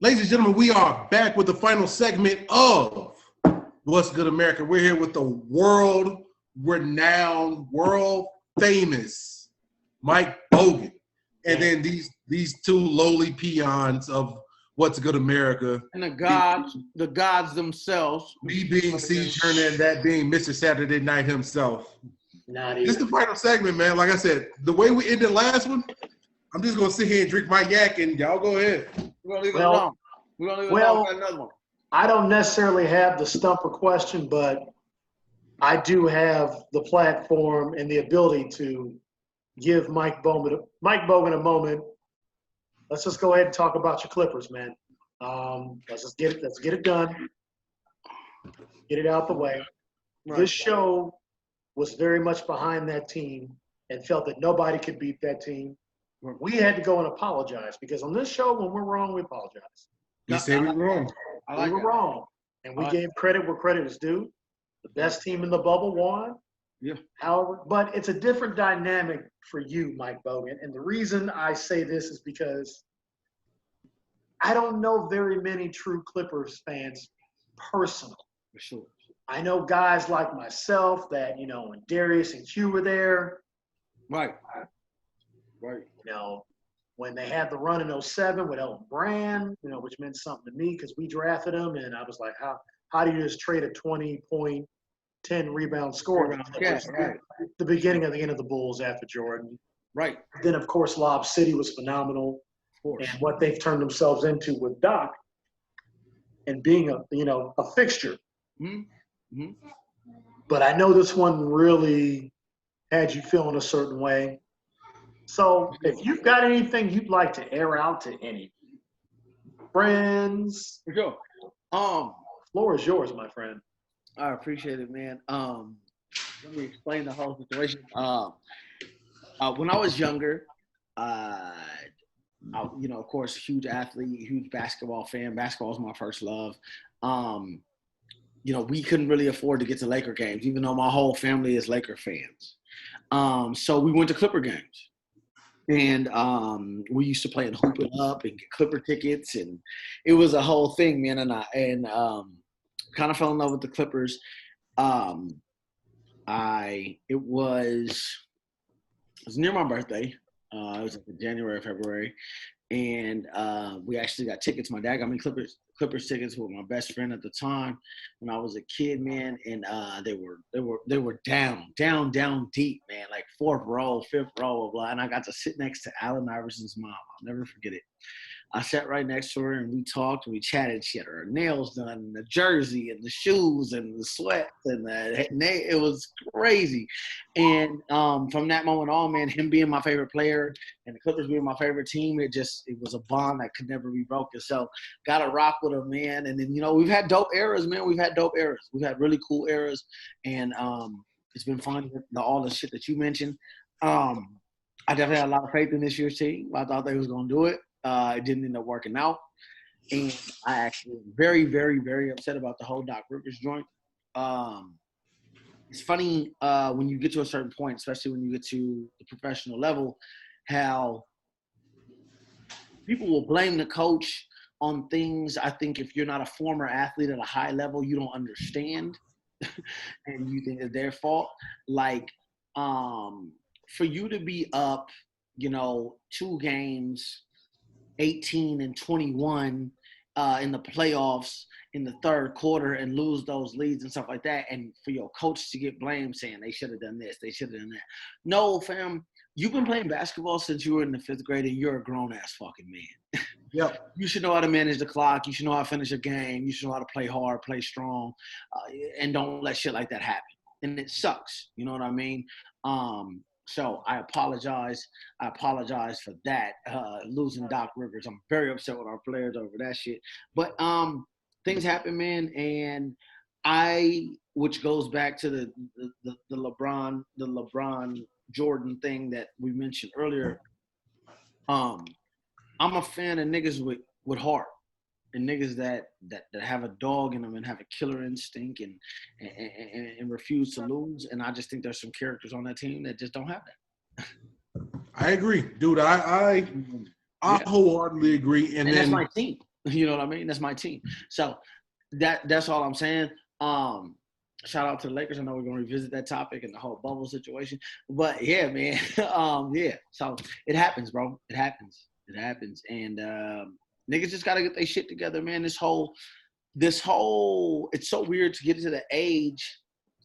Ladies and gentlemen, we are back with the final segment of What's Good America. We're here with the world-renowned, world-famous Myke Bogan. And then these two lowly peons of What's Good America. And the gods themselves. Me being C. Turner and that being Mr. Saturday Night himself. This is the final segment, man. Like I said, the way we ended last one, I'm just going to sit here and drink my yak and y'all go ahead. We're going to leave it alone. We're going to leave it alone for another one. I don't necessarily have the stumper question, but I do have the platform and the ability to give Myke Bogan a moment. Let's just go ahead and talk about your Clippers, man. Let's get it done. Get it out the way. Right. This show was very much behind that team and felt that nobody could beat that team. We had to go and apologize because on this show, when we're wrong, we apologize. You say we're wrong. We were wrong. And we gave credit where credit is due. The best team in the bubble won. Yeah. However, but it's a different dynamic for you, Myke Bogan. And the reason I say this is because I don't know very many true Clippers fans personally. For sure. I know guys like myself that, when Darius and Q were there. Right. When they had the run in 07 with Elton Brand, which meant something to me because we drafted him. And I was like, how do you just trade a 20-point, 10-rebound scorer? Right. The beginning of the end of the Bulls after Jordan. Right. Then, of course, Lob City was phenomenal. And what they've turned themselves into with Doc and being a fixture. Mm-hmm. But I know this one really had you feeling a certain way. So if you've got anything you'd like to air out to any friends, go. Floor is yours, my friend. I appreciate it, man. Let me explain the whole situation. When I was younger, of course, huge athlete, huge basketball fan. Basketball was my first love. We couldn't really afford to get to Laker games, even though my whole family is Laker fans. So we went to Clipper games. And we used to play and hoop it up and get Clipper tickets. And it was a whole thing, man. And I kind of fell in love with the Clippers. It was near my birthday. It was like January, February. And we actually got tickets. My dad got me Clippers tickets with my best friend at the time when I was a kid, man. And they were down deep, man, like fourth row, fifth row, blah. And I got to sit next to Allen Iverson's mom. I'll never forget it. I sat right next to her and we talked and we chatted. She had her nails done and the jersey and the shoes and the sweat and it was crazy. And from that moment on, man, him being my favorite player and the Clippers being my favorite team, it was a bond that could never be broken. So got to rock with him, man. And then, we've had dope eras, man. We've had really cool eras. And it's been fun with all the shit that you mentioned. I definitely had a lot of faith in this year's team. I thought they was going to do it. It didn't end up working out. And I actually was very, very, very upset about the whole Doc Rivers joint. It's funny when you get to a certain point, especially when you get to the professional level, how people will blame the coach on things. I think if you're not a former athlete at a high level, you don't understand and you think it's their fault. Like, for you to be up, 2 games, 18 and 21 in the playoffs in the third quarter and lose those leads and stuff like that, and for your coach to get blamed saying they should have done this, they should have done that. No, fam, you've been playing basketball since you were in the 5th grade and you're a grown-ass fucking man. Yep. You should know how to manage the clock. You should know how to finish a game. You should know how to play hard, play strong, and don't let shit like that happen. And it sucks. You know what I mean? So I apologize. I apologize for that, losing Doc Rivers. I'm very upset with our players over that shit. But things happen, man, and which goes back to the LeBron Jordan thing that we mentioned earlier. I'm a fan of niggas with heart and niggas that have a dog in them and have a killer instinct and refuse to lose. And I just think there's some characters on that team that just don't have that. I agree, dude. I wholeheartedly agree. And that's my team. You know what I mean? That's my team. So that's all I'm saying. Shout out to the Lakers. I know we're gonna revisit that topic and the whole bubble situation. But yeah, man. Yeah. So it happens, bro. It happens. And niggas just gotta get their shit together, man. This whole it's so weird to get into the age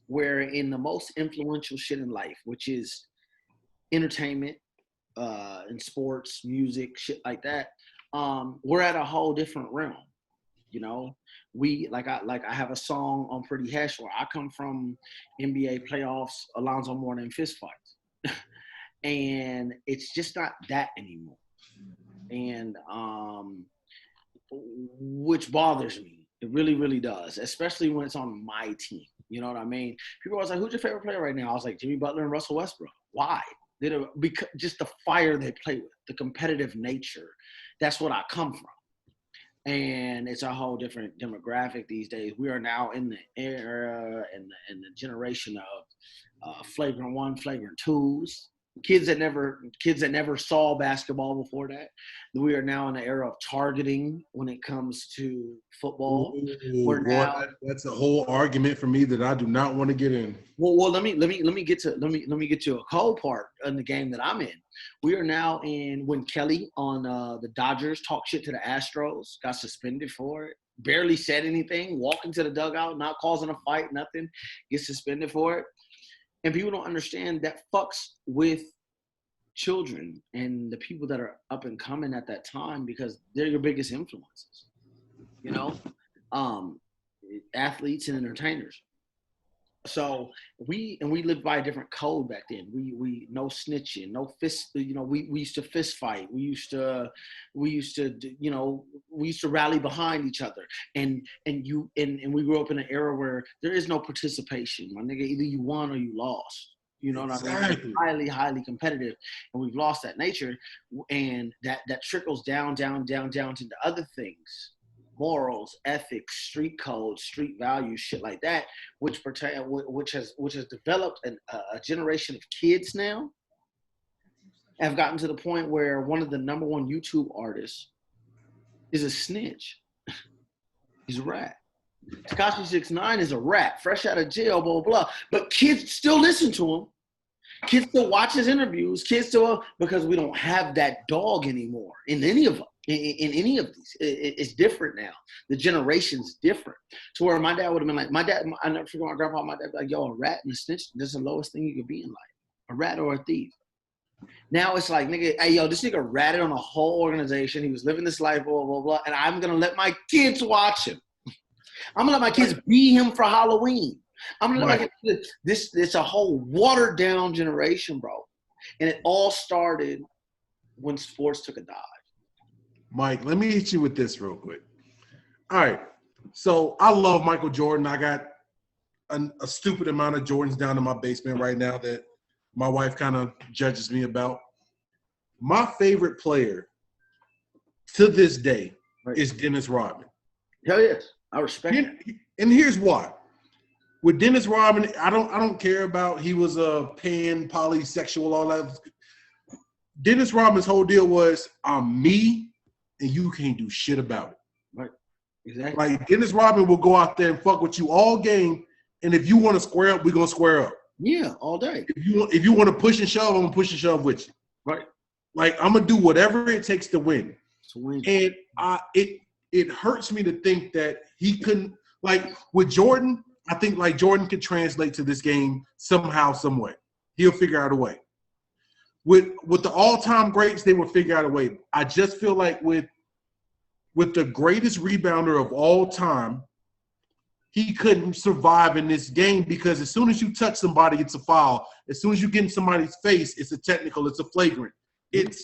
where in the most influential shit in life, which is entertainment, and sports, music, shit like that, we're at a whole different realm. You know, I have a song on Pretty Hash where I come from NBA playoffs, Alonzo Mourning fist fights. And it's just not that anymore. And which bothers me. It really, really does, especially when it's on my team. You know what I mean? People are always like, who's your favorite player right now? I was like, Jimmy Butler and Russell Westbrook. Why? Because just the fire they play with, the competitive nature. That's what I come from. And it's a whole different demographic these days. We are now in the era and the generation of flagrant one, flagrant twos. Kids that never saw basketball before that. We are now in the era of targeting when it comes to football. That's a whole argument for me that I do not want to get in. Well, let me get to a cold part in the game that I'm in. We are now in when Kelly on the Dodgers talked shit to the Astros, got suspended for it, barely said anything, walking to the dugout, not causing a fight, nothing, gets suspended for it. And people don't understand that fucks with children and the people that are up and coming at that time because they're your biggest influences, you know, athletes and entertainers. So we lived by a different code back then. We no snitching, no fist. You know, we used to fist fight. We used to rally behind each other. And we grew up in an era where there is no participation. My nigga, either you won or you lost. You know what I mean? Highly, highly competitive, and we've lost that nature, and that trickles down to the other things. Morals, ethics, street codes, street values, shit like that, which has developed a generation of kids now have gotten to the point where one of the number one YouTube artists is a snitch. He's a rat. Tekashi 6ix9ine is a rat, fresh out of jail, blah, blah, blah. But kids still listen to him. Kids still watch his interviews. Kids still, because we don't have that dog anymore in any of them. In any of these, it's different now. The generation's different. To where my dad would have been like, I never forget my grandpa, my dad like, yo, a rat and a snitch, that's the lowest thing you could be in life. A rat or a thief. Now it's like, nigga, hey, yo, this nigga ratted on a whole organization. He was living this life, blah, blah, blah, and I'm going to let my kids watch him. I'm going to let my kids be him for Halloween. I'm going to let my kids, it's a whole watered down generation, bro. And it all started when sports took a dive. Mike, let me hit you with this real quick. All right. So I love Michael Jordan. I got a stupid amount of Jordans down in my basement right now that my wife kind of judges me about. My favorite player to this day is Dennis Rodman. Hell yes. I respect it. And here's why. With Dennis Rodman, I don't care about he was a polysexual, all that. Dennis Rodman's whole deal was, I'm me, and you can't do shit about it. Right. Exactly. Like, Dennis Rodman will go out there and fuck with you all game, and if you want to square up, we're going to square up. Yeah, all day. If you want to push and shove, I'm going to push and shove with you. Right. Like, I'm going to do whatever it takes to win. To win. And it hurts me to think that he couldn't, like, with Jordan, I think, like, Jordan could translate to this game somehow, some way. He'll figure out a way. With the all-time greats, they will figure out a way. I just feel like with the greatest rebounder of all time, he couldn't survive in this game because as soon as you touch somebody, it's a foul. As soon as you get in somebody's face, it's a technical, it's a flagrant. It's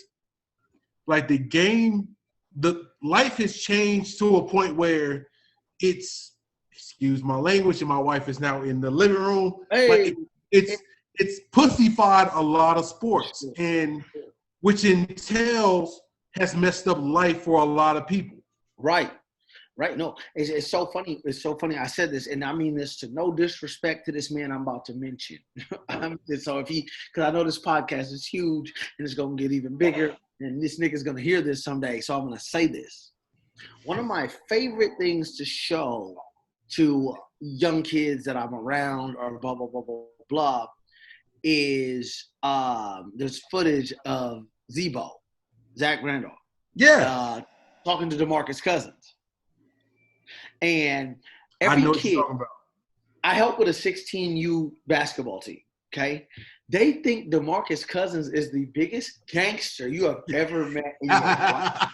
like the game, the life has changed to a point where it's, excuse my language, and my wife is now in the living room. Hey. It's pussyfied a lot of sports, and which entails has messed up life for a lot of people. Right. No, it's so funny. It's so funny. I said this, and I mean this to no disrespect to this man I'm about to mention. So because I know this podcast is huge and it's gonna get even bigger, and this nigga's gonna hear this someday. So I'm gonna say this. One of my favorite things to show to young kids that I'm around or blah, blah, blah, blah, blah, is there's footage of Zebo, Zach Randolph, talking to DeMarcus Cousins. And I know every what you're kid, talking about. I help with a 16U basketball team, okay? They think DeMarcus Cousins is the biggest gangster you have ever met in your life.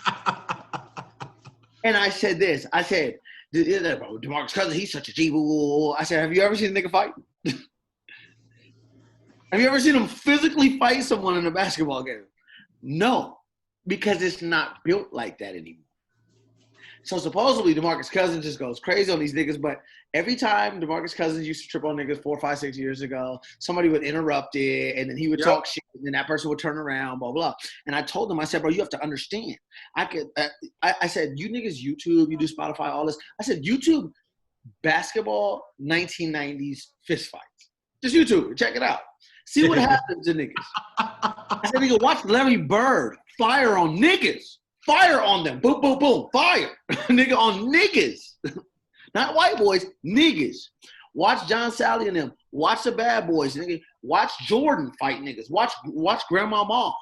And I said this. I said, DeMarcus Cousins, he's such a G-boo. I said, have you ever seen a nigga fight? Have you ever seen him physically fight someone in a basketball game? No, because it's not built like that anymore. So supposedly DeMarcus Cousins just goes crazy on these niggas, but every time DeMarcus Cousins used to trip on niggas 4, 5, 6 years ago, somebody would interrupt it, and then he would talk shit, and then that person would turn around, blah, blah. And I told him, I said, bro, you have to understand. I said, you niggas YouTube, you do Spotify, all this. I said, YouTube basketball 1990s fist fights. Just YouTube, check it out. See what happens to niggas. I said, nigga, watch Larry Bird fire on niggas. Fire on them. Boom, boom, boom. Fire. Nigga on niggas. Not white boys, niggas. Watch John Sally and them. Watch the bad boys, nigga. Watch Jordan fight niggas. Watch Grandma Ma.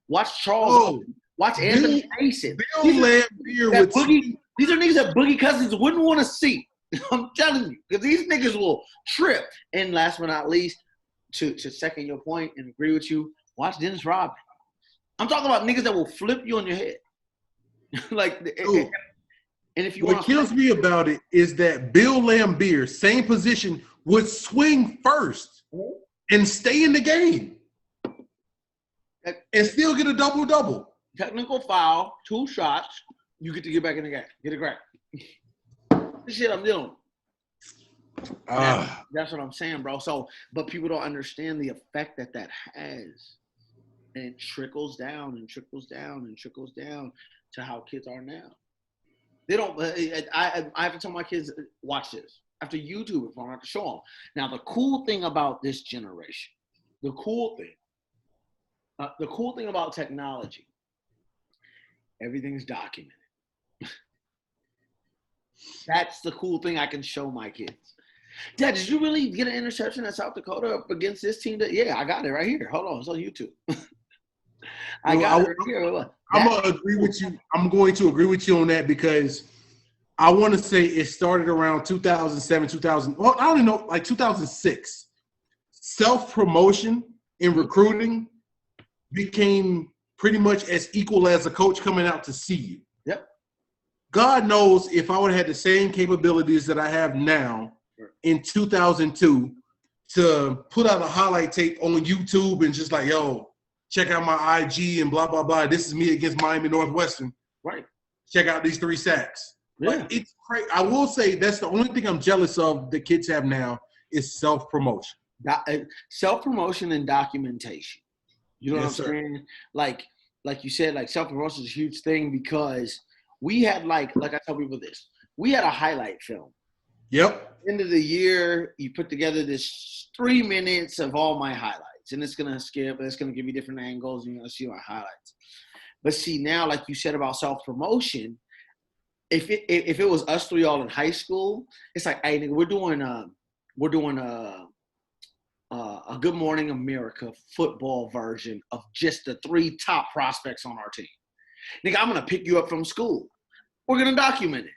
Watch Charles. Watch Anthony Mason. These are niggas that Boogie Cousins wouldn't want to see. I'm telling you. Because these niggas will trip. And last but not least, to second your point and agree with you, watch Dennis Rodman. I'm talking about niggas that will flip you on your head. And if you what kills me about it is that Bill Laimbeer, same position, would swing first and stay in the game and still get a double-double. Technical foul, 2 shots, you get to get back in the game. Get it right. This shit I'm dealing with. That's what I'm saying, bro. So, but people don't understand the effect that has. And it trickles down and trickles down and trickles down to how kids are now. They don't. I have to tell my kids, watch this. I have to YouTube it. I have to show them. Now, the cool thing about this generation, the cool thing about technology, everything's documented. That's the cool thing I can show my kids. Dad, did you really get an interception at South Dakota up against this team? Yeah, I got it right here. Hold on, it's on YouTube. I got it right here. I'm gonna agree with you. I'm going to agree with you on that because I want to say it started around 2007, 2000. Well, I don't even know, like 2006. Self-promotion in recruiting became pretty much as equal as a coach coming out to see you. Yep. God knows if I would have had the same capabilities that I have now in 2002 to put out a highlight tape on YouTube and just like, yo, check out my IG and blah, blah, blah. This is me against Miami Northwestern. Right. Check out these 3 sacks. Yeah. But it's crazy. I will say that's the only thing I'm jealous of the kids have now is self-promotion. Self-promotion and documentation. You know what I'm saying? Like you said, like self-promotion is a huge thing because we had like I tell people this, we had a highlight film. Yep. End of the year, you put together this 3 minutes of all my highlights, and it's gonna skip, and it's gonna give you different angles, and you're gonna see my highlights. But see now, like you said about self-promotion, if it was us 3 all in high school, it's like, hey, nigga, we're doing a Good Morning America football version of just the 3 top prospects on our team. Nigga, I'm gonna pick you up from school. We're gonna document it.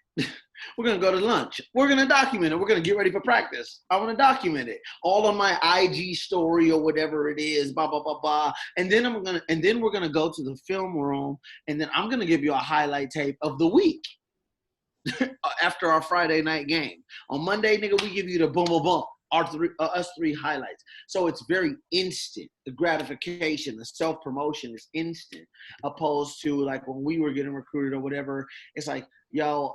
We're going to go to lunch. We're going to document it. We're going to get ready for practice. I want to document it all on my IG story or whatever it is, blah, blah, blah, blah. And then we're going to go to the film room, and then I'm going to give you a highlight tape of the week after our Friday night game. On Monday, nigga, we give you the boom, boom, boom, us 3 highlights. So it's very instant. The gratification, the self-promotion is instant, opposed to like when we were getting recruited or whatever. It's like, yo,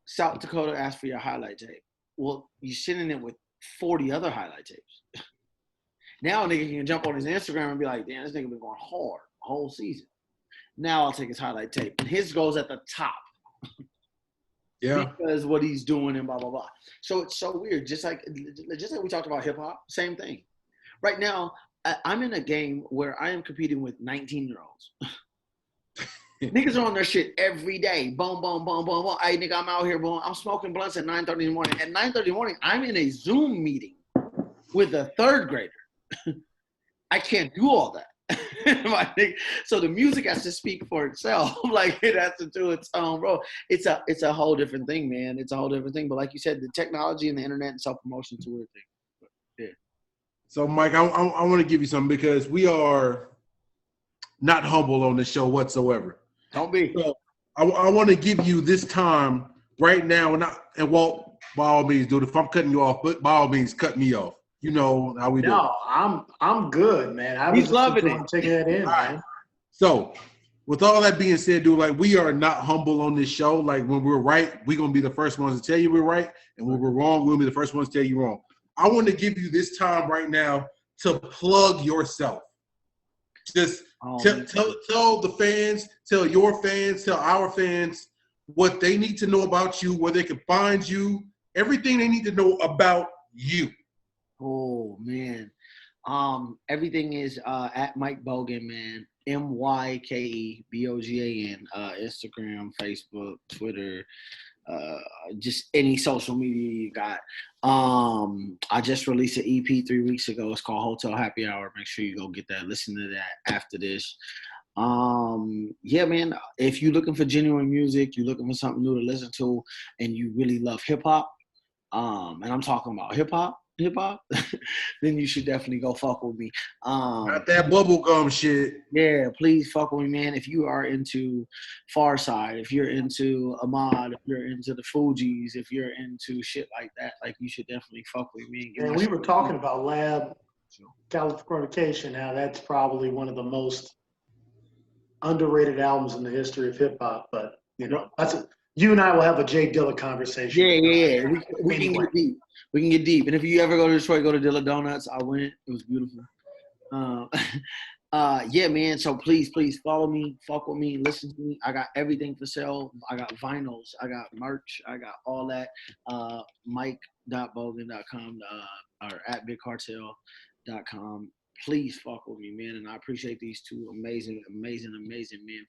South Dakota asked for your highlight tape. Well, you're sending it with 40 other highlight tapes. Now a nigga can jump on his Instagram and be like, damn, this nigga been going hard the whole season. Now I'll take his highlight tape. And his goes at the top. Yeah. Because what he's doing and blah, blah, blah. So it's so weird. Just like we talked about hip-hop, same thing. Right now, I'm in a game where I am competing with 19-year-olds. Niggas are on their shit every day. Boom, boom, boom, boom, boom. Hey, nigga, I'm out here, boom. I'm smoking blunts at 9:30 in the morning. At 9:30 in the morning, I'm in a Zoom meeting with a third grader. I can't do all that. So the music has to speak for itself. Like, it has to do its own role. It's a whole different thing, man. It's a whole different thing. But like you said, the technology and the internet and self-promotion is a weird thing. But, yeah. So, Mike, I want to give you something because we are not humble on this show whatsoever. Don't be. So I want to give you this time right now, and Walt, by all means, dude. If I'm cutting you off, but by all means, cut me off. You know how we do. No, I'm good, man. He's loving it. Taking that in, right. man. So, with all that being said, dude, like, we are not humble on this show. Like, when we're right, we're gonna be the first ones to tell you we're right, and when we're wrong, we'll be the first ones to tell you wrong. I want to give you this time right now to plug yourself. Just tell the fans, tell your fans, tell our fans what they need to know about you, where they can find you, everything they need to know about you. Oh, man. Everything is at Myke Bogan, man. MykeBogan. Instagram, Facebook, Twitter, just any social media you got. I just released an EP 3 weeks ago. It's called Hotel Happy Hour. Make sure you go get that. Listen to that after this. Yeah, man, if you're looking for genuine music, you're looking for something new to listen to, and you really love hip-hop, and I'm talking about hip-hop, then you should definitely go fuck with me. Not that bubblegum shit. Yeah, please fuck with me, man. If you are into Far Side, if you're into Ahmad, if you're into the Fugees, if you're into shit like that, like, you should definitely fuck with me. And we were talking about Lab Californication, how that's probably one of the most underrated albums in the history of hip hop. But you and I will have a Jay Dilla conversation. Yeah. We can get deep. We can get deep. And if you ever go to Detroit, go to Dilla Donuts. I went. It was beautiful. Yeah, man. So please follow me, fuck with me, listen to me. I got everything for sale. I got vinyls. I got merch. I got all that. Myke.bogan.com or at bigcartel.com. Please fuck with me, man. And I appreciate these two amazing men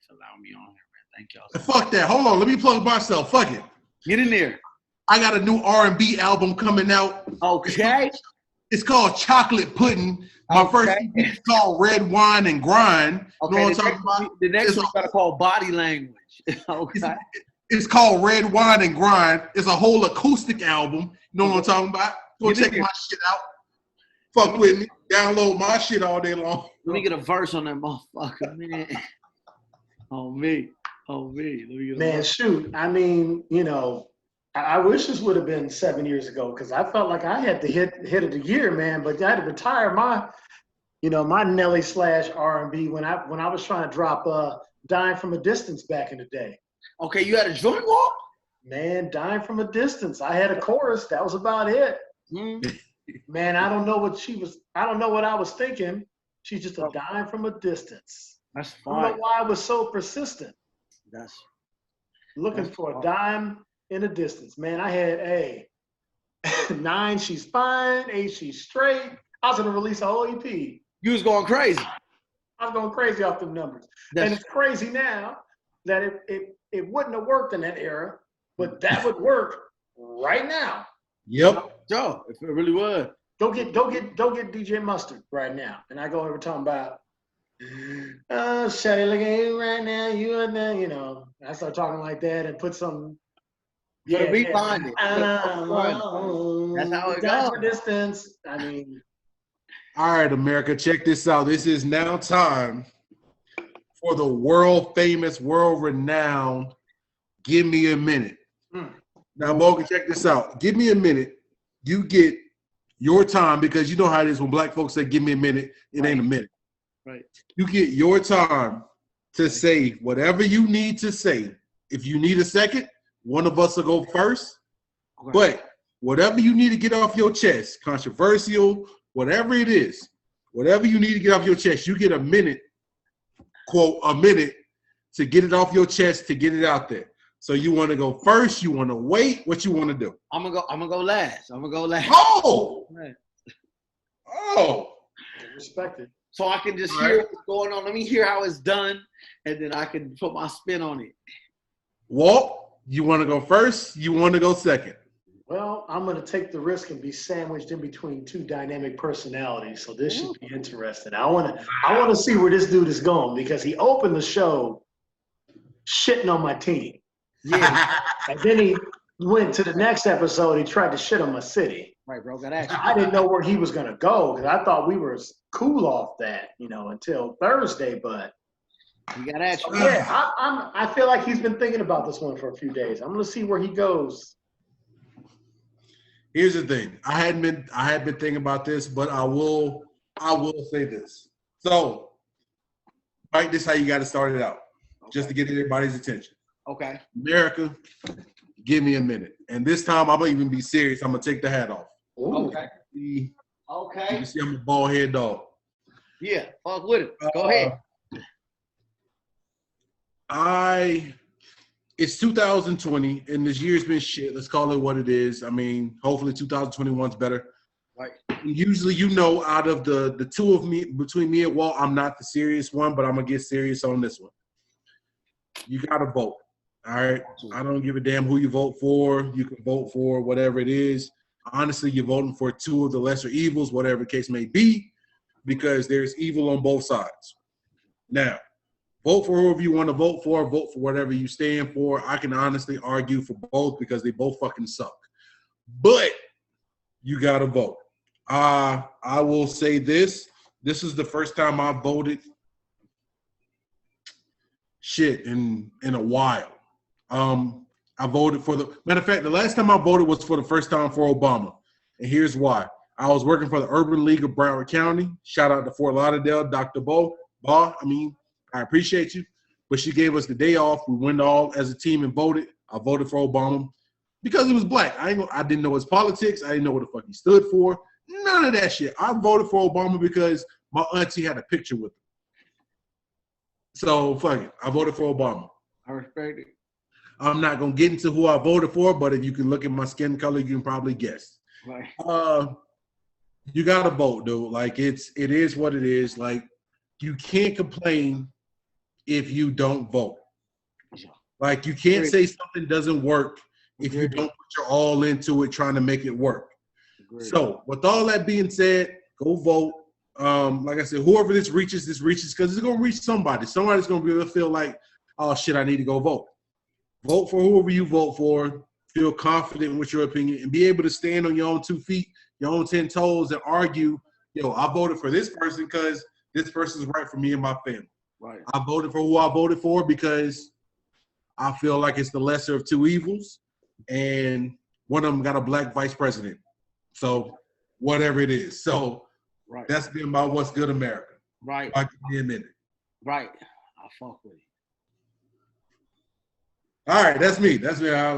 for allowing me on here, man. Thank y'all. Fuck that. Hold on. Let me plug myself. Fuck it. Get in there. I got a new R&B album coming out. Okay. It's called Chocolate Pudding. My first EP is called Red Wine and Grind. Okay, you know what I'm talking about? The next one's got to call Body Language. Okay. It's called Red Wine and Grind. It's a whole acoustic album. You know what I'm talking about? Go check my shit out. Fuck with me. Download my shit all day long. Let me get a verse on that motherfucker, man. On me. Let me get a verse. Shoot. I mean, I wish this would have been 7 years ago, because I felt like I had the hit of the year, man. But I had to retire my Nelly / R&B when I was trying to drop "Dying from a Distance" back in the day. Okay, you had a joint walk? Man, "Dying from a Distance." I had a chorus. That was about it. Man, I don't know what I was thinking. She's just a dime from a distance. That's fine. I don't know why I was so persistent. That's looking for a dime in a distance. Man, I had a 9, she's fine, 8, she's straight. I was gonna release a whole EP. You was going crazy. I was going crazy off them numbers. And it's crazy now that it wouldn't have worked in that era, but that would work right now. Yep. Joe, if it really would. Go get DJ Mustard right now. And I go over talking about, Shawty, look at you right now, you and then, I start talking like that and put some. Yeah, we find it. That's how it goes. For distance. I mean. All right, America, check this out. This is now time for the world famous, world renowned Give Me a Minute. Now, Bogan, check this out. Give me a minute. You get your time, because you know how it is when black folks say, give me a minute, it ain't a minute. Right. You get your time to say whatever you need to say. If you need a second, one of us will go first. Okay. But whatever you need to get off your chest, controversial, whatever it is, whatever you need to get off your chest, you get a minute, quote, a minute to get it off your chest, to get it out there. So you want to go first? You want to wait? What you want to do? I'm gonna go last. Oh, respect it. so I can just hear what's going on. Let me hear how it's done, and then I can put my spin on it. Walt, you want to go first? You want to go second? Well, I'm going to take the risk and be sandwiched in between two dynamic personalities, so this should be interesting. I want to see where this dude is going because he opened the show shitting on my team. Yeah. And then he went to the next episode, he tried to shit on my city. Right, bro. Got action. I didn't know where he was going to go because I thought we were cool off that, until Thursday, but You got action. yeah, I feel like he's been thinking about this one for a few days. I'm going to see where he goes. Here's the thing. I had been thinking about this, but I will say this. So, Mike, this is how you got to start it out, just to get everybody's attention. Okay. America, give me a minute. And this time, I'm going to even be serious. I'm going to take the hat off. Ooh. Okay. You Okay. can see I'm a bald head dog. Yeah. Fuck with it. Go ahead. It's 2020, and this year's been shit. Let's call it what it is. I mean, hopefully 2021's better. Right. Usually, out of the two of me, between me and Walt, I'm not the serious one, but I'm going to get serious on this one. You got to vote, all right? I don't give a damn who you vote for. You can vote for whatever it is. Honestly, you're voting for two of the lesser evils, whatever the case may be, because there's evil on both sides. Now, vote for whoever you want to vote for whatever you stand for. I can honestly argue for both because they both fucking suck. But you got to vote. I will say this. This is the first time I voted in a while. I voted for matter of fact, the last time I voted was for the first time for Obama. And here's why. I was working for the Urban League of Broward County. Shout out to Fort Lauderdale, Dr. I appreciate you, but she gave us the day off. We went all as a team and voted. I voted for Obama because he was black. I didn't know his politics. I didn't know what the fuck he stood for. None of that shit. I voted for Obama because my auntie had a picture with him. So fuck it. I voted for Obama. I respect it. I'm not gonna get into who I voted for, but if you can look at my skin color, you can probably guess. Right. You gotta vote, dude. Like it is what it is. Like you can't complain if you don't vote. Like you can't say something doesn't work if you don't put your all into it trying to make it work. So with all that being said, go vote. Like I said, whoever this reaches because it's gonna reach somebody. Somebody's gonna be able to feel like, oh shit, I need to go vote. Vote for whoever you vote for. Feel confident with your opinion and be able to stand on your own 2 feet, your own 10 toes, and argue. I voted for this person because this person's right for me and my family. Right. I voted for who I voted for because I feel like it's the lesser of two evils, and one of them got a black vice president. So whatever it is. So that's been about what's good America. Right. I'll give you a minute. Right. I fuck with it. All right, that's me. That's me. I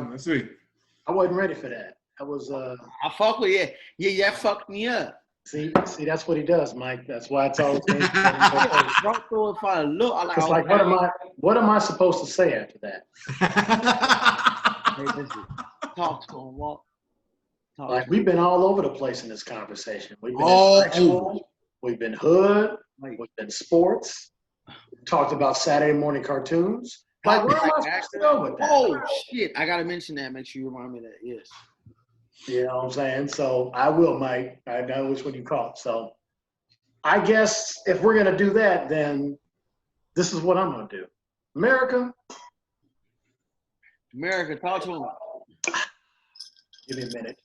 wasn't ready for that. I was. I fuck with it. Yeah, fucked me up. See, that's what he does, Mike. That's why it's always. If I look, I like. It's like, what am I supposed to say after that? Talk to him, Walt. Like we've been all over the place in this conversation. We've been intellectual, we've been hood, we've been sports. We talked about Saturday morning cartoons. Like, where am I supposed to go with that? Oh shit! I gotta mention that. Make sure you remind me of that. Yes. You know what I'm saying? So I will, Mike. I know which one you caught. So I guess if we're gonna do that, then this is what I'm gonna do. America, talk to him. Give me a minute.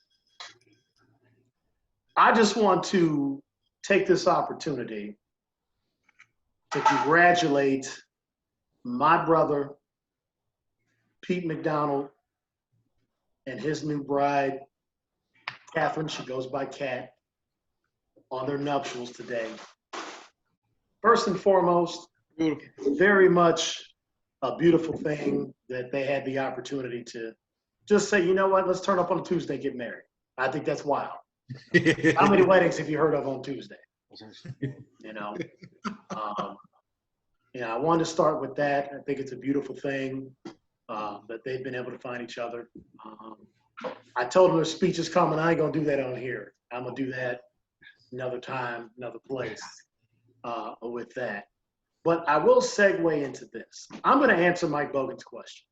I just want to take this opportunity to congratulate my brother, Pete McDonald, and his new bride, Catherine, she goes by Kat, on their nuptials today. First and foremost, very much a beautiful thing that they had the opportunity to just say, you know what, let's turn up on a Tuesday and get married. I think that's wild. How many weddings have you heard of on Tuesday? I wanted to start with that. I think it's a beautiful thing that they've been able to find each other. I told them their speech is coming. I ain't going to do that on here. I'm going to do that another time, another place. with that. But I will segue into this. I'm going to answer Myke Bogan's question.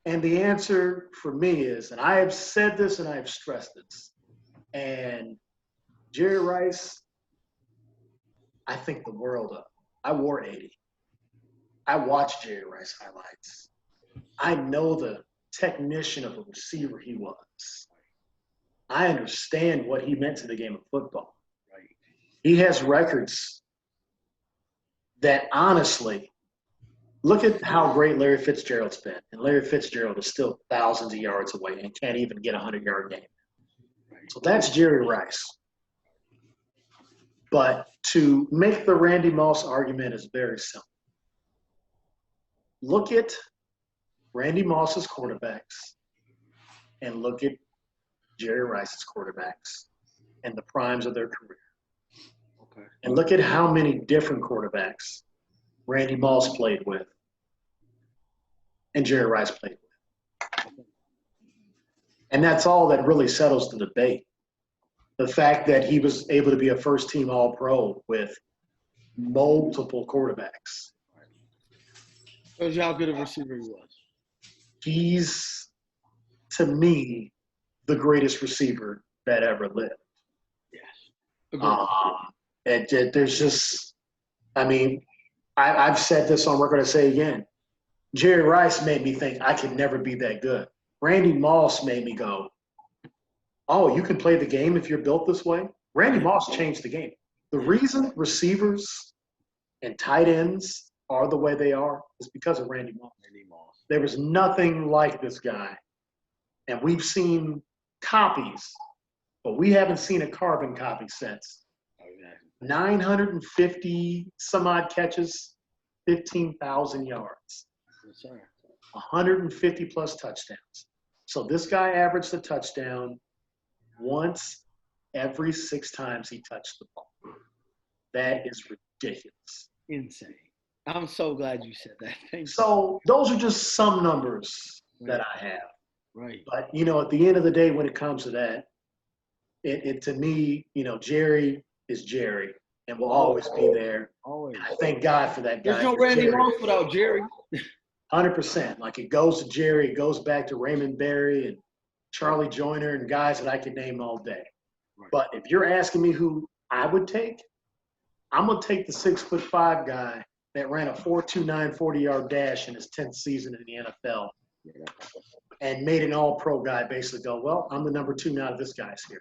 And the answer for me is, and I have said this and I have stressed this, and Jerry Rice, I think the world of. I wore 80. I watched Jerry Rice highlights. I know the technician of a receiver he was. I understand what he meant to the game of football. Right. He has records that honestly, look at how great Larry Fitzgerald's been. And Larry Fitzgerald is still thousands of yards away and can't even get a 100-yard game. So that's Jerry Rice. But to make the Randy Moss argument is very simple. Look at Randy Moss's quarterbacks and look at Jerry Rice's quarterbacks and the primes of their career. Okay. And look at how many different quarterbacks Randy Moss played with and Jerry Rice played with. And that's all that really settles the debate. The fact that he was able to be a first-team All-Pro with multiple quarterbacks. Shows you how good a receiver he was. He's, to me, the greatest receiver that ever lived. Yes. There's just, I mean, I've said this on record, I say again. Jerry Rice made me think I could never be that good. Randy Moss made me go, oh, you can play the game if you're built this way? Randy Moss changed the game. The reason receivers and tight ends are the way they are is because of Randy Moss. There was nothing like this guy. And we've seen copies, but we haven't seen a carbon copy since. 950 some odd catches, 15,000 yards. Yes, sir. 150 plus touchdowns. So this guy averaged a touchdown once every 6 times he touched the ball. That is ridiculous. Insane. I'm so glad you said that. Thank you. So those are just some numbers that I have. Right. But, you know, at the end of the day, when it comes to that, it to me, you know, Jerry is Jerry and will always be there. Always. And I thank God for that guy. There's no Randy Moss without Jerry. 100%. Like it goes to Jerry, it goes back to Raymond Berry and Charlie Joyner and guys that I could name all day. Right. But if you're asking me who I would take, I'm going to take the 6'5" guy that ran a 4.29 40-yard dash in his 10th season in the NFL and made an all-pro guy basically go, well, I'm the number 2 now that this guy's here.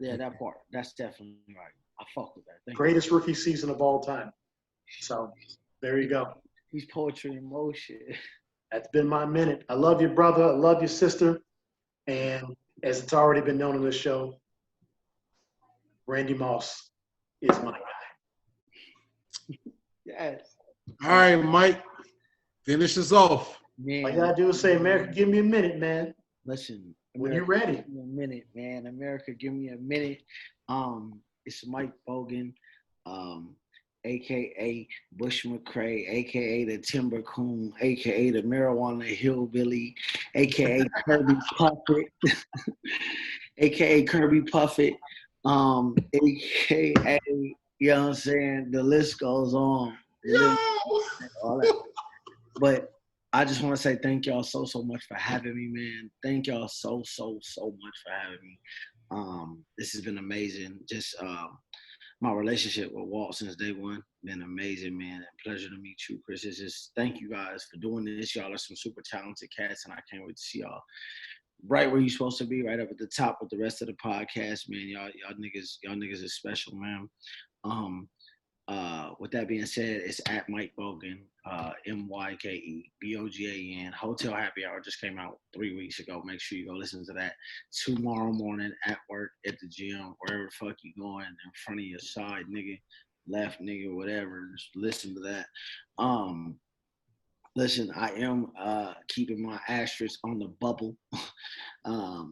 Yeah, that part. That's definitely right. I fuck with that. Greatest rookie season of all time. So there you go. He's poetry in motion. That's been my minute. I love you, brother. I love you, sister. And as it's already been known on this show, Randy Moss is my guy. Yes. All right, Mike, finish us off. Man. All you got to do is say, America, give me a minute, man. Listen. When you're ready. Give me a minute, man. America, give me a minute. It's Myke Bogan, a.k.a. Bush McCray, a.k.a. the Timber Coon, a.k.a. the Marijuana Hillbilly, a.k.a. Kirby Puffett, a.k.a. Kirby Puffett, a.k.a. You know what I'm saying? The list goes on. All that. But I just want to say thank y'all so much for having me, man. Thank y'all so much for having me. This has been amazing. Just my relationship with Walt since day one been amazing, man. And pleasure to meet you, Chris. It's just thank you guys for doing this. Y'all are some super talented cats, and I can't wait to see y'all right where you're supposed to be, right up at the top with the rest of the podcast, man. Y'all niggas is special, man. With that being said, it's at Myke Bogan, MYKE BOGAN. Hotel Happy Hour just came out 3 weeks ago. Make sure you go listen to that tomorrow morning at work, at the gym, wherever the fuck you going, in front of your side, nigga, left, nigga, whatever. Just listen to that. Listen, I am keeping my asterisk on the bubble. I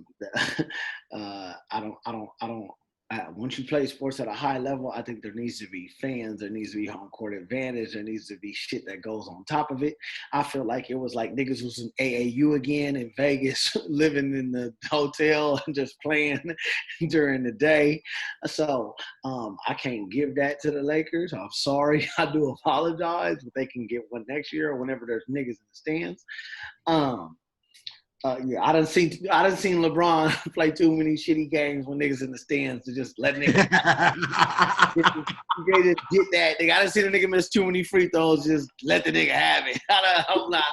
don't once you play sports at a high level, I think there needs to be fans, there needs to be home court advantage, there needs to be shit that goes on top of it. I feel like it was like niggas was in AAU again in Vegas, living in the hotel and just playing during the day. So I can't give that to the Lakers. I'm sorry. I do apologize, but they can get one next year or whenever there's niggas in the stands. Yeah, I done seen LeBron play too many shitty games when niggas in the stands to just let niggas get that. I done seen a nigga miss too many free throws, just let the nigga have it. I'm not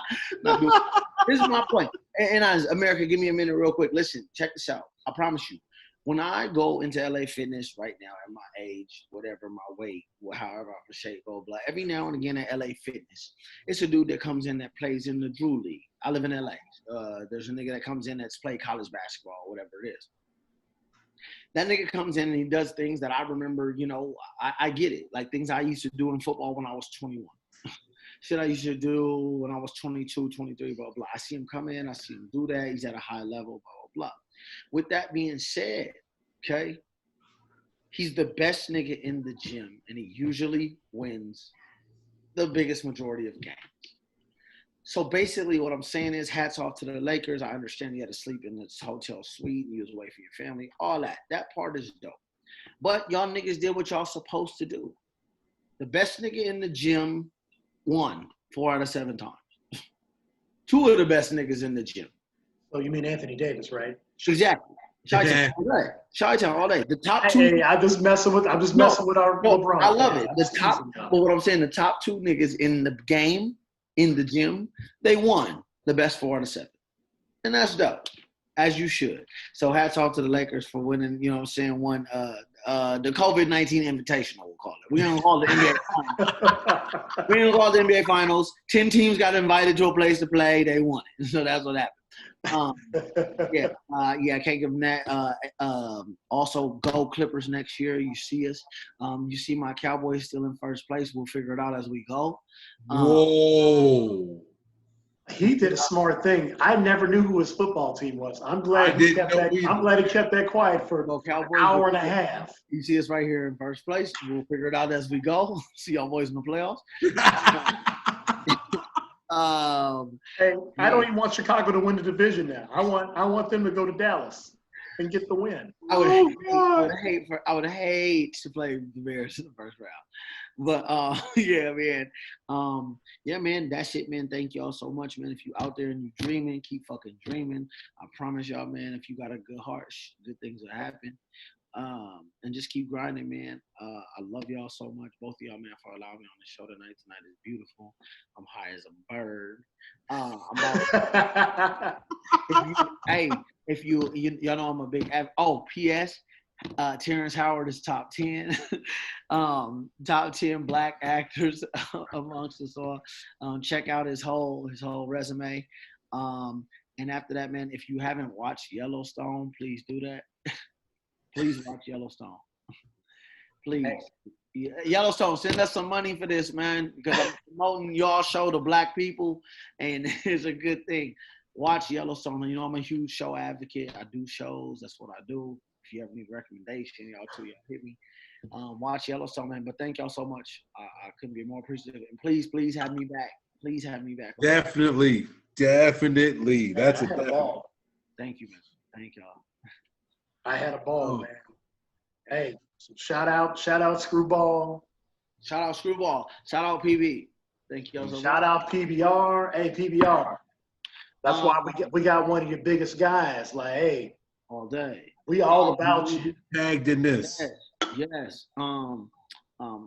doing it. This is my point. And America, give me a minute real quick. Listen, check this out. I promise you. When I go into LA Fitness right now at my age, whatever my weight, however I'm shape, blah, blah, every now and again at LA Fitness, it's a dude that comes in that plays in the Drew League. I live in LA. There's a nigga that comes in that's played college basketball, whatever it is. That nigga comes in and he does things that I remember, I get it. Like things I used to do in football when I was 21. Shit I used to do when I was 22, 23, blah, blah. I see him come in. I see him do that. He's at a high level, blah, blah, blah. With that being said, okay, he's the best nigga in the gym, and he usually wins the biggest majority of games. So basically what I'm saying is hats off to the Lakers. I understand you had to sleep in this hotel suite, and you was away from your family, all that. That part is dope. But y'all niggas did what y'all supposed to do. The best nigga in the gym won 4 out of 7 times. 2 of the best niggas in the gym. Oh, you mean Anthony Davis, right? Exactly. Chi-town all day. The top 2. Hey, I'm just messing with our LeBron. I love it. But what I'm saying, the top 2 niggas in the game, in the gym, they won the best 4 out of 7. And that's dope. As you should. So hats off to the Lakers for winning, won the COVID-19 Invitational, we'll call it. We don't call it the NBA Finals. We don't call it the NBA Finals. 10 teams got invited to a place to play. They won it. So that's what happened. I can't give them that. Also, go Clippers next year. You see us. You see my Cowboys still in first place. We'll figure it out as we go. Whoa. He did a smart thing. I never knew who his football team was. I'm glad he kept that quiet for an hour and a half. You see us right here in first place. We'll figure it out as we go. See y'all boys in the playoffs. Hey, I don't even want Chicago to win the division now. I want them to go to Dallas and get the win. I would hate to play the Bears in the first round. But man, that's it, man. Thank y'all so much, man. If you out there and you dreaming, keep fucking dreaming. I promise y'all, man, if you got a good heart, good things will happen. And just keep grinding, man. I love y'all so much, both of y'all, man, for allowing me on the show tonight. Tonight is beautiful. I'm high as a bird. If y'all know I'm a big P.S. Terrence Howard is top 10. Top 10 black actors amongst us all. Check out his whole resume. And after that, man, if you haven't watched Yellowstone, please do that. Please watch Yellowstone. Please. Yellowstone, send us some money for this, man, because I'm promoting y'all show to black people, and it's a good thing. Watch Yellowstone. I'm a huge show advocate. I do shows. That's what I do. If you have any recommendation, y'all hit me. Watch Yellowstone, man. But thank y'all so much. I couldn't be more appreciative. And please have me back. Please have me back. Definitely. That's a definite. Thank you, man. Thank y'all. I had a ball, man. Hey, so shout out Screwball. Shout out Screwball. Shout out PB. Thank y'all so much. Shout out PBR. Hey, PBR. That's why we got one of your biggest guys. Like, hey, all day. We all about you. Tagged in this. Yes.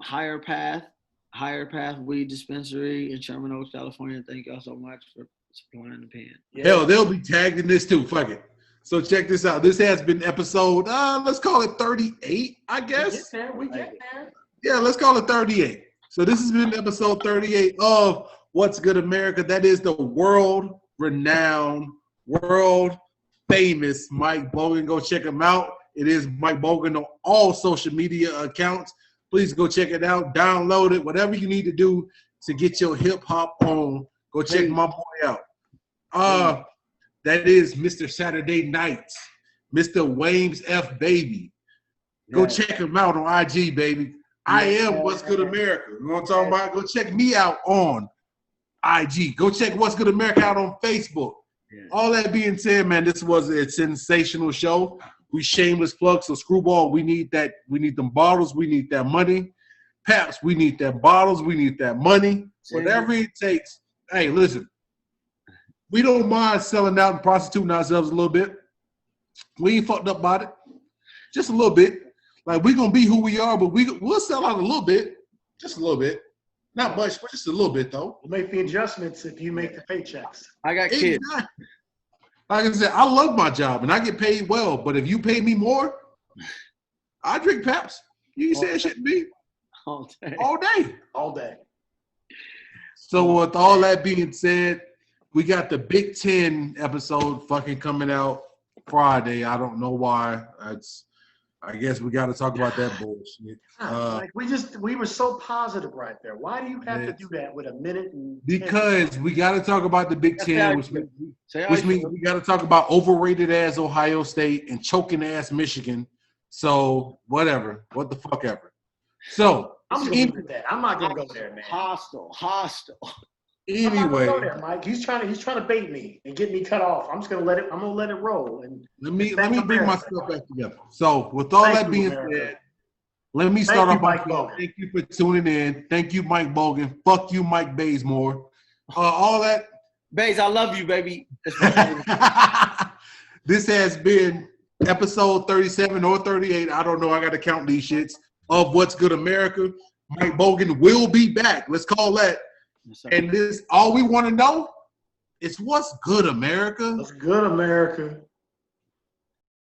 Higher Path Weed Dispensary in Sherman Oaks, California. Thank y'all so much for supplying the pen. Yeah. Hell, they'll be tagged in this too. Fuck it. So check this out. This has been episode, let's call it 38, I guess. We get there. Yeah, let's call it 38. So this has been episode 38 of What's Good America. That is the world-renowned, world-famous Myke Bogan. Go check him out. It is Myke Bogan on all social media accounts. Please go check it out. Download it. Whatever you need to do to get your hip-hop on, go check my boy out. That is Mr. Saturday Nights, Mr. Wames F. Baby, Go check him out on IG, baby. I am What's Good America. You know what I'm talking about? Go check me out on IG. Go check What's Good America out on Facebook. Yeah. All that being said, man, this was a sensational show. We shameless plug. So Screwball, we need that. We need them bottles. We need that money. Paps, we need that bottles. We need that money. Whatever it takes. Hey, listen. We don't mind selling out and prostituting ourselves a little bit. We ain't fucked up about it. Just a little bit. Like, we're going to be who we are, but we'll sell out a little bit. Just a little bit. Not much, but just a little bit, though. We'll make the adjustments if you make the paychecks. I got kids. Exactly. Like I said, I love my job, and I get paid well. But if you pay me more, I drink Peps. You ain't saying shit to me. All day. All day. All day. So with all that being said, we got the Big Ten episode fucking coming out Friday. I don't know why. I guess we got to talk about that bullshit. Like we were so positive right there. Why do you have to do that with a minute? Because we got to talk about the Big Ten, which means we got to talk about overrated ass Ohio State and choking ass Michigan. So whatever, what the fuck ever. So I'm gonna leave it at that. I'm not gonna go there, man. Hostile. Anyway, I'm not gonna go there, Mike. He's trying to bait me and get me cut off. I'm gonna let it roll. And let me bring my stuff back together. So with all that being said, let me start off by saying thank you for tuning in. Thank you, Myke Bogan. Fuck you, Mike Bazemore. All that. Baze, I love you, baby. This has been episode 37 or 38. I don't know. I got to count these shits of What's Good America. Myke Bogan will be back. Let's call that. And this, all we want to know is what's good, America. What's good, America?